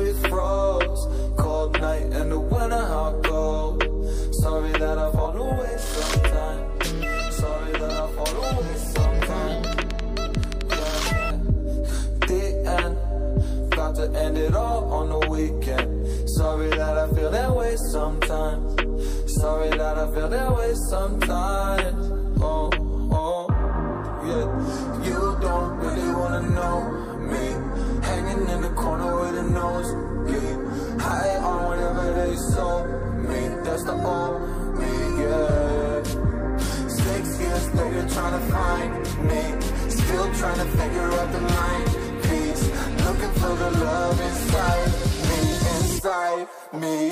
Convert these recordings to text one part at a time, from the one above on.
We froze, cold night in the winter, how it goes. Sorry that I fall away sometimes. Sorry that I fall away sometimes. Yeah. The end, got to end it all on the weekend. Sorry that I feel that way sometimes. Sorry that I feel that way sometimes. Oh, oh, yeah. You don't really wanna know me, hanging in the corner with a nosebleed, high on whatever they sold me. That's the old me, yeah. 6 years later, trying to find me, still trying to figure out the mind piece, looking for the love inside me, inside me.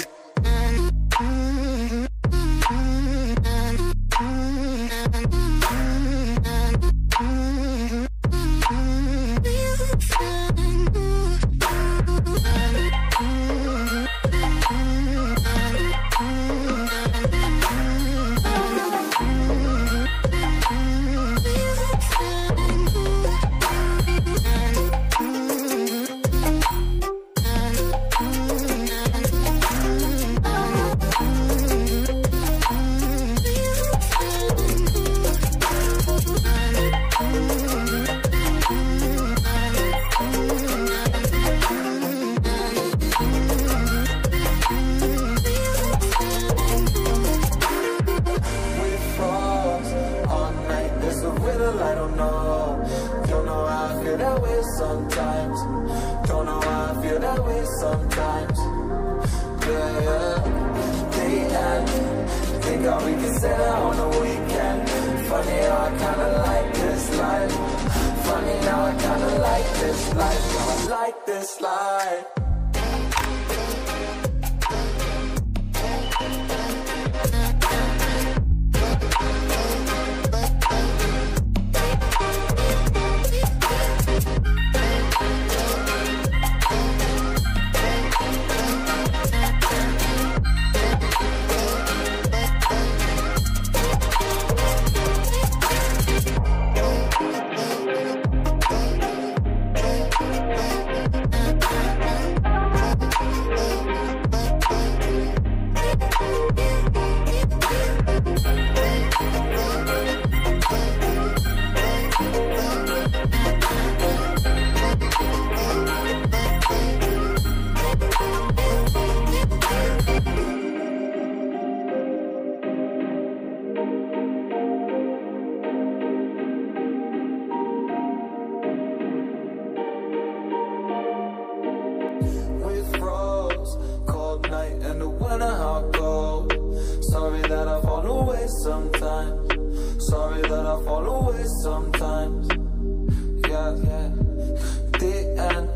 I don't know how I feel that way sometimes. Don't know how I feel that way sometimes. Yeah, yeah. The end, think how we can say that on the weekend. Funny how I kinda like this life. Funny how I kinda like this life. I like this life. Sorry that I fall away sometimes. Sorry that I fall away sometimes. Yeah, yeah. The end,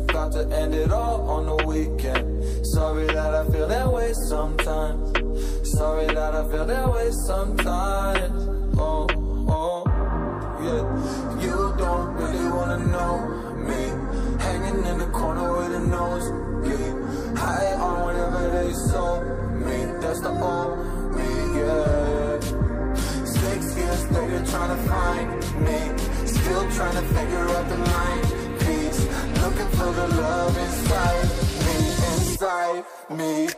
got to end it all on the weekend. Sorry that I feel that way sometimes. Sorry that I feel that way sometimes. Oh, oh, yeah. You don't really wanna know me, hanging in the corner with a nosebleed, high on whatever they sold me. That's the old me, yeah. 6 years later, trying to find me, still trying to figure out the mind piece, looking for the love inside me, inside me.